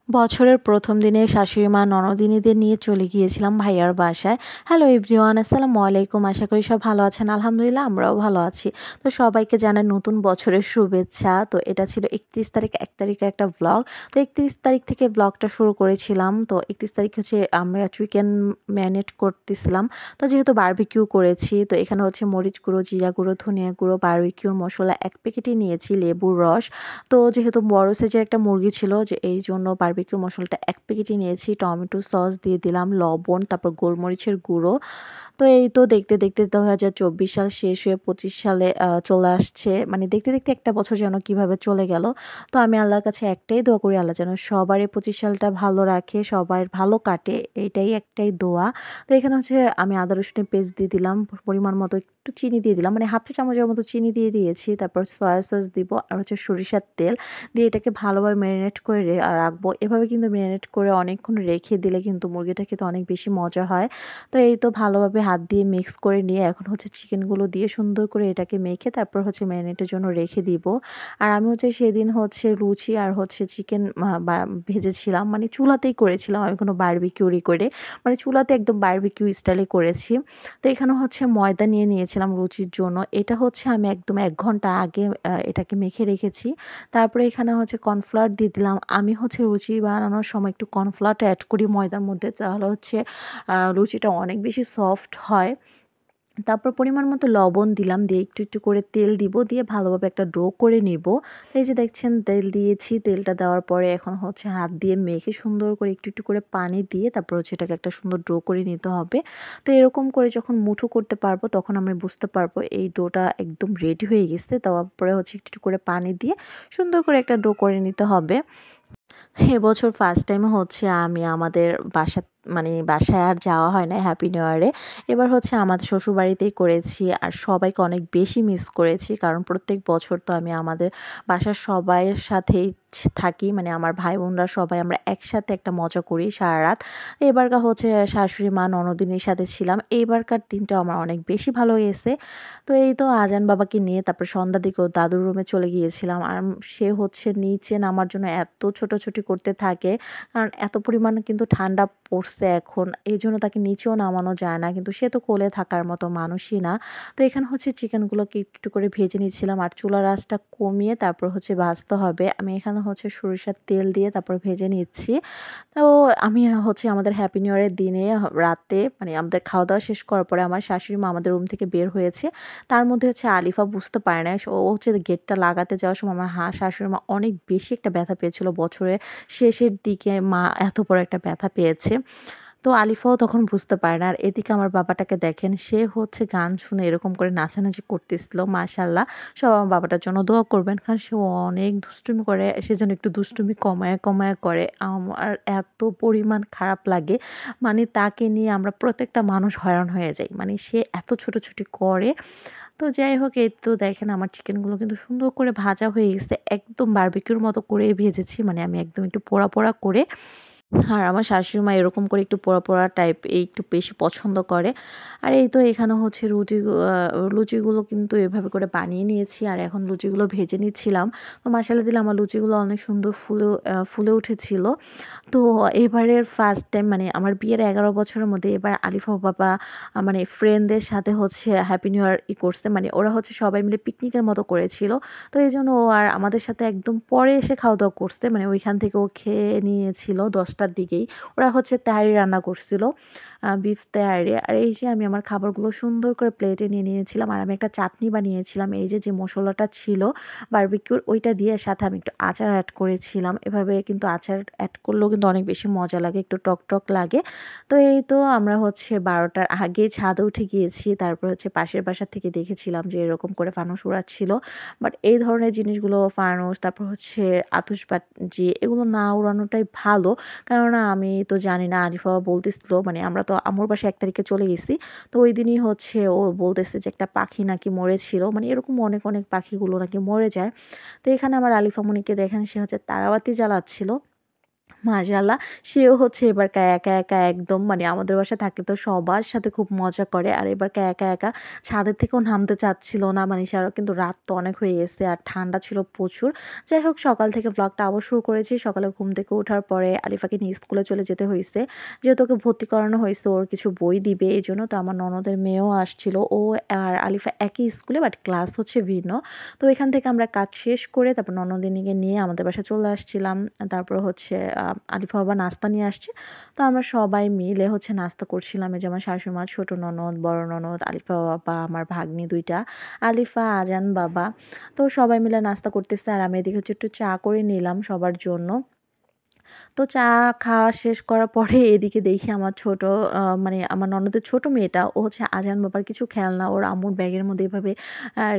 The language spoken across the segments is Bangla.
বছরের ১ম দিনে শাশুড়ি মা ননদিনীদের নিয়ে চলে গিয়েছিলাম ভাইয়ার বাসায়। হ্যালো এভরিওয়ান, আসসালামু আলাইকুম। আশা করি সব ভালো আছেন। আলহামদুলিল্লাহ আমরাও ভালো আছি। তো সবাইকে জানাই নতুন বছরের শুভেচ্ছা। তো এটা ছিল ৩১ তারিখ, ১ তারিখের একটা ভ্লগ। তো ৩১ তারিখ থেকে ভ্লগটা শুরু করেছিলাম। তো ৩১ তারিখ হচ্ছে আমরা চিকেন ম্যারিনেট করতেছিলাম। তো যেহেতু বারবিকিউ করেছি, তো এখানে হচ্ছে মরিচ গুঁড়ো, জিরা গুঁড়ো, ধনিয়া গুঁড়ো, বারবিকিউর মসলা ১ প্যাকেটই নিয়েছি, লেবুর রস। তো যেহেতু বড় সাইজের একটা মুরগি ছিল যে এইজন্য বারবিকিউ মসলাটা ১ প্যাকেটই নিয়েছি। টমেটো সস দিয়ে দিলাম, লবণ, তারপর গোলমরিচের গুঁড়ো। তো এই তো দেখতে, দেখতে ২০২৪ সাল শেষ হয়ে ২৫ সালে চলে আসছে। মানে দেখতে, দেখতে একটা বছর যেন কিভাবে চলে গেল। তো আমি আল্লাহর কাছে একটাই দোয়া করি, আল্লাহ যেন সবারই ২৫ সালটা ভালো রাখে, সবার ভালো কাটে। এইটাই একটাই দোয়া। তো এখানে হচ্ছে আমি আদা রসুনের পেস্ট দিয়ে দিলাম, পরিমাণ মতো একটু চিনি দিয়ে দিলাম। মানে 1/2 চা চামচের মতো চিনি দিয়ে দিয়েছি। তারপর সয়া সস দিব আর হচ্ছে সরিষার তেল দিয়ে এটাকে ভালোভাবে ম্যারিনেট করে রাখবো। এভাবে কিন্তু ম্যারিনেট করে অনেকক্ষণ রেখে দিলে কিন্তু মুরগিটা খেতে অনেক বেশি মজা হয়। তো এই তো ভালোভাবে হাত দিয়ে মিক্স করে নিয়ে এখন হচ্ছে চিকেনগুলো দিয়ে সুন্দর করে এটাকে মেখে তারপর হচ্ছে ম্যারিনেটের জন্য রেখে দিব। আর আমি হচ্ছে সেদিন হচ্ছে লুচি আর হচ্ছে চিকেন ভেজেছিলাম। মানে চুলাতেই করেছিলাম, আমি কোনো বারবিকিউরি করে। মানে চুলাতে একদম বারবিকিউ স্টাইলে করেছি। তো এখানে হচ্ছে ময়দা নিয়ে নিয়েছিলাম লুচির জন্য। এটা হচ্ছে আমি একদম ১ ঘন্টা আগে এটাকে মেখে রেখেছি। তারপরে এখানে হচ্ছে কর্নফ্লাওয়ার দিয়ে দিলাম। আমি হচ্ছে লুচি বানানোর সময় একটু কর্নফ্লাওয়ারটা এড করি ময়দার মধ্যে। তাহলে হচ্ছে লুচিটা অনেক বেশি সফট হয়। তারপর পরিমাণ মতো লবণ দিলাম, দিয়ে একটু, একটু করে তেল দিব, দিয়ে ভালোভাবে একটা ডো করে নিব। এই যে দেখছেন তেল দিয়েছি, তেলটা দেওয়ার পরে এখন হচ্ছে হাত দিয়ে মেখে সুন্দর করে একটু, একটু করে পানি দিয়ে তারপর হচ্ছে এটাকে একটা সুন্দর ডো করে নিতে হবে। তো এরকম করে যখন মুঠো করতে পারবো তখন আমি বুঝতে পারবো এই ডোটা একদম রেডি হয়ে গেছে। তারপরে হচ্ছে একটু, একটু করে পানি দিয়ে সুন্দর করে একটা ডো করে নিতে হবে। এবছর ফার্স্ট টাইম হচ্ছে আমি আমাদের বাসা মানে বাসায় আর যাওয়া হয় না হ্যাপি নিউ ইয়ারে। এবার হচ্ছে আমাদের শ্বশুরবাড়িতেই করেছি আর সবাইকে অনেক বেশি মিস করেছি। কারণ প্রত্যেক বছর তো আমি আমাদের বাসার সবাইয়ের সাথেই থাকি। মানে আমার ভাই-বোনরা সবাই আমরা একসাথে একটা মজা করি সারারাত। এবারকার হচ্ছে শাশুড়ি মা, ননদিনীর সাথে ছিলাম। এইবারকার দিনটা আমার অনেক বেশি ভালো গেছে। তো এই তো আজান বাবাকে নিয়ে তারপর সন্ধ্যার দিকেও দাদুর রুমে চলে গিয়েছিলাম। আর সে হচ্ছে নিচে নামার জন্য এত ছোটাছুটি করতে থাকে। কারণ এত পরিমাণে কিন্তু ঠান্ডা পড়ছে এখন। এইজন্য তাকে নিচেও নামানো যায় না। কিন্তু সে তো কোলে থাকার মতো মানুষই না। তো এখানে হচ্ছে চিকেনগুলোকে একটু, একটু করে ভেজে নিচ্ছিলাম। আর চুলার আঁচটা কমিয়ে তারপর হচ্ছে ভাজতে হবে। আমি এখানে হচ্ছে সরিষার তেল দিয়ে তারপর ভেজে নিচ্ছি। তো আমি হচ্ছে আমাদের হ্যাপি নিউ ইয়ারের দিনে রাতে মানে আমাদের খাওয়া-দাওয়া শেষ করার পরে আমার শাশুড়ি মা আমাদের রুম থেকে বের হয়েছে। তার মধ্যে হচ্ছে আলিফা বুঝতে পারে নাই। ও হচ্ছে গেটটা লাগাতে যাওয়ার সময় আমার শাশুড়ি মা অনেক বেশি একটা ব্যথা পেয়েছিল। বছরের শেষের দিকে মা এত বড় একটা ব্যথা পেয়েছে। তো আলিফাও তখন বুঝতে পারে না। আর এদিকে আমার বাবাটাকে দেখেন, সে হচ্ছে গান শুনে এরকম করে নাচানাচি করতেছিল। মাশাআল্লাহ। সবাই আমার বাবাটার জন্য দোয়া করবেন। কারণ সে অনেক দুষ্টুমি করে। সে যেন একটু দুষ্টুমি কমায়া, কমায়া করে। আমার এত পরিমাণ খারাপ লাগে। মানে তাকে নিয়ে আমরা প্রত্যেকটা মানুষ হয়রান হয়ে যাই। মানে সে এত ছোটাছুটি করে। তো যাই হোক, এই তো দেখেন আমার চিকেনগুলো কিন্তু সুন্দর করে ভাজা হয়ে গেছে। একদম বারবিকিউর মতো করেই ভেজেছি। মানে আমি একদম একটু পোড়া, পোড়া করে। আর আমার শাশুড়ি মা এরকম করে একটু পোড়া, পোড়া টাইপ একটু বেশি পছন্দ করে। আর এই তো এখানে হচ্ছে লুচিগুলো কিন্তু এভাবে করে বানিয়ে নিয়েছি। আর এখন লুচিগুলো ভেজে নিচ্ছিলাম। তো মাশাআল্লাহ আমার লুচিগুলো অনেক সুন্দর ফুলে উঠেছিল। তো এবারের ফার্স্ট টাইম মানে আমার বিয়ের ১১ বছরের মধ্যে এবার আলিফা বাবা মানে ফ্রেন্ডদের সাথে হচ্ছে হ্যাপি নিউ ইয়ার করছে। মানে ওরা হচ্ছে সবাই মিলে পিকনিকের মতো করেছিল। তো এইজন্য ও আর আমাদের সাথে একদম পরে এসে খাওয়া-দাওয়া করছে। মানে ওইখান থেকে ও খেয়ে নিয়েছিল ১০ টার দিকেই। ওরা হচ্ছে তেহারি রান্না করছিল। বিফ তেহারি। আর এই যে আমি আমার খাবারগুলো সুন্দর করে প্লেটে নিয়ে নিয়েছিলাম। আর আমি একটা চাটনি বানিয়েছিলাম। এই যে, যে মসলাটা ছিল বারবিকিউর ওইটা দিয়ে সাথে আমি একটু আচার এড করেছিলাম। এভাবে কিন্তু আচার এড করলেও কিন্তু অনেক বেশি মজা লাগে। একটু টক, টক লাগে। তো এই তো আমরা হচ্ছে ১২ টার আগে ছাদে উঠে গিয়েছি। তারপর হচ্ছে পাশের বাসা থেকে দেখেছিলাম যে এরকম করে ফানুস উড়াচ্ছিল। বাট এই ধরনের জিনিসগুলো ফানুস তারপর হচ্ছে আতশবাজি এগুলো না উড়ানোটাই ভালো। কেননা আমি তো জানি না, আরিফা বলতেছিল মানে আমরা তো আম্মুর বাসায় ১ তারিখে চলে গেছি। তো ওইদিনই হচ্ছে ও বলতেছে যে একটা পাখি নাকি মরেছিল। মানে এরকম অনেক, অনেক পাখিগুলো নাকি মরে যায়। তো এখানে আমার আলিফা মনিকে দেখেন, সে হচ্ছে তারাবাতি জ্বালাচ্ছিল। মাশাআল্লাহ সেও হচ্ছে এবারকার একা একদম মানে আমাদের বাসায় থাকলে তো সবার সাথে খুব মজা করে। আর এবারকার একা ছাদের থেকেও নামতে চাচ্ছিল না। মানে সারা কিন্তু রাত তো অনেক হয়ে গেছে আর ঠান্ডা ছিল প্রচুর। যাই হোক সকাল থেকে ভ্লগটা আবার শুরু করেছি। সকালে ঘুম থেকে ওঠার পরে আলিফাকে নিয়ে স্কুলে চলে যেতে হইছে। যেহেতু ওকে ভর্তি করানো হইছে ওর কিছু বই দিবে এজন্য। তো আমার ননদের মেয়েও আসছিল। ও আর আলিফা একই স্কুলে বাট ক্লাস হচ্ছে ভিন্ন। তো এখান থেকে আমরা কাজ শেষ করে তারপর ননদিনীকে নিয়ে আমাদের বাসায় চলে আসছিলাম। তারপর হচ্ছে আলিফা বাবা নাস্তা নিয়ে আসছে। তো আমরা সবাই মিলে হচ্ছে নাস্তা করছিলাম। এই যে আমার শাশুড়ি মা, ছোট ননদ, বড় ননদ, আলিফা বাবা, আমার ভাগ্নি ২ টা, আলিফা, আজান বাবা। তো সবাই মিলে নাস্তা করতেছে আর আমি এদিকে হচ্ছে একটু চা করে নিলাম সবার জন্য। তো চা খাওয়া শেষ করার পরে এদিকে দেখি আমার ছোট মানে আমার ননদের ছোট মেয়েটা ও হচ্ছে আজান বাবার কিছু খেলনা ওর আম্মুর ব্যাগের মধ্যে এভাবে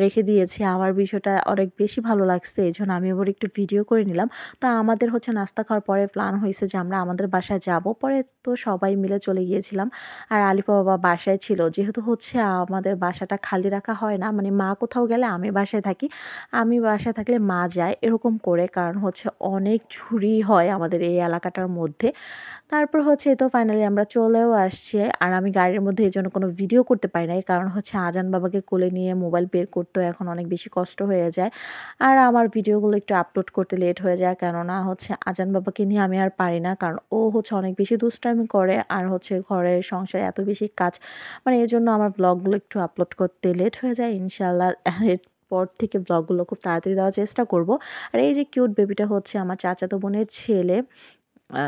রেখে দিয়েছে। আমার বিষয়টা অনেক বেশি ভালো লাগছে। এজন্য আমি ওর একটু ভিডিও করে নিলাম। তো আমাদের হচ্ছে নাস্তা খাওয়ার পরে প্ল্যান হইছে যে আমরা আমাদের বাসায় যাবো। পরে তো সবাই মিলে চলে গিয়েছিলাম। আর আলিফা বাবা বাসায় ছিল। যেহেতু হচ্ছে আমাদের বাসাটা খালি রাখা হয় না। মানে মা কোথাও গেলে আমি বাসায় থাকি। আমি বাসায় থাকলে মা যায় এরকম করে। কারণ হচ্ছে অনেক চুরি হয় আমাদের এই এলাকাটার মধ্যে। তারপর হচ্ছে এই তো ফাইনালি আমরা চলেও আসছি। আর আমি গাড়ির মধ্যে এজন্য কোনো ভিডিও করতে পারি নাই। কারণ হচ্ছে আজান বাবাকে কোলে নিয়ে মোবাইল বের করতেও এখন অনেক বেশি কষ্ট হয়ে যায়। আর আমার ভিডিওগুলো একটু আপলোড করতে লেট হয়ে যায়। কেননা হচ্ছে আজান বাবাকে নিয়ে আমি আর পারি না। কারণ ও হচ্ছে অনেক বেশি দুষ্টামি করে। আর হচ্ছে ঘরের সংসারে এত বেশি কাজ। মানে এজন্য আমার ব্লগগুলো একটু আপলোড করতে লেট হয়ে যায়। ইনশাআল্লাহ এরপর থেকে ব্লগগুলো খুব তাড়াতাড়ি দেওয়ার চেষ্টা করব। আর এই যে কিউট বেবিটা হচ্ছে আমার চাচাতো বোনের ছেলে। আ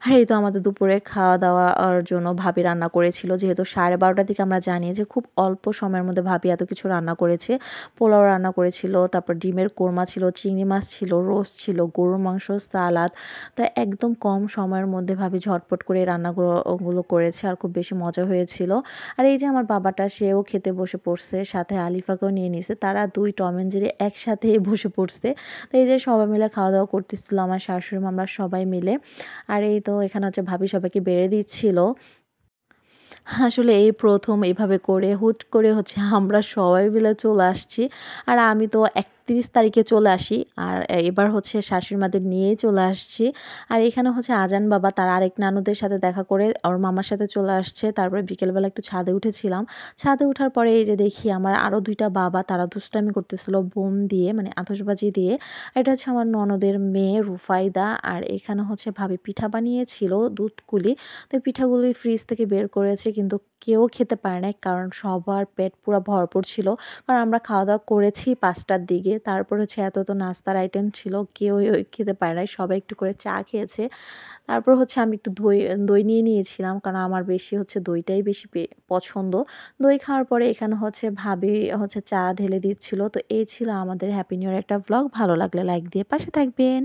আর এই তো আমাদের দুপুরে খাওয়া-দাওয়ার জন্য ভাবি রান্না করেছিল। যেহেতু 12:30টার দিকে আমরা জানি যে খুব অল্প সময়ের মধ্যে ভাবি এত কিছু রান্না করেছে। পোলাও রান্না করেছিল, তারপর ডিমের কোরমা ছিল, চিংড়ি মাছ ছিল, রোস্ট ছিল, গরুর মাংস, সালাদ। তো একদম কম সময়ের মধ্যে ভাবি ঝটপট করে এই রান্নাগুলো করেছে আর খুব বেশি মজা হয়েছিল। আর এই যে আমার বাবাটা সেও খেতে বসে পড়ছে, সাথে আলিফাকেও নিয়ে নিছে। তারা ২ টম অ্যান্ড জেরি একসাথেই বসে পড়ছে। তো এই যে সবাই মিলে খাওয়া-দাওয়া করতেছিল আমার শাশুড়ি মা, আমরা সবাই মিলে। আর এই তো এখানে হচ্ছে ভাবি সবাইকে বেড়ে দিচ্ছিল। আসলে এই ১ম এভাবে করে হুট করে হচ্ছে আমরা সবাই মিলে চলে আসছি। আর আমি তো ৩১ তারিখে চলে আসি। আর এবার হচ্ছে শাশুড়ি মাদের নিয়েই চলে আসছি। আর এখানে হচ্ছে আজান বাবা তার আরেক নানুদের সাথে দেখা করে ওর মামার সাথে চলে আসছে। তারপরে বিকেলবেলা একটু ছাদে উঠেছিলাম। ছাদে উঠার পরে এই যে দেখি আমার আরো ২ টা বাবা তারা দুষ্টামি করতেছিল বোম দিয়ে মানে আতশবাজি দিয়ে। এটা হচ্ছে আমার ননদের মেয়ে রুফাইদা। আর এখানে হচ্ছে ভাবি পিঠা বানিয়েছিল দুধকুলি। তো পিঠাগুলি ফ্রিজ থেকে বের করেছে কিন্তু কেউ খেতে পারে নাই। কারণ সবার পেট পুরা ভরপুর ছিল। কারণ আমরা খাওয়া-দাওয়া করেছি ৫টার দিকে। তারপর হচ্ছে এত নাস্তার আইটেম ছিল কেউই খেতে পারে নাই। সবাই একটু করে চা খেয়েছে। তারপর হচ্ছে আমি একটু দই নিয়ে নিয়েছিলাম। কারণ আমার বেশি হচ্ছে দইটাই বেশি পছন্দ। দই খাওয়ার পরে এখানে হচ্ছে ভাবি হচ্ছে চা ঢেলে দিচ্ছিল। তো এই ছিল আমাদের হ্যাপি নিউ ইয়ার একটা ভ্লগ। ভালো লাগলে লাইক দিয়ে পাশে থাকবেন।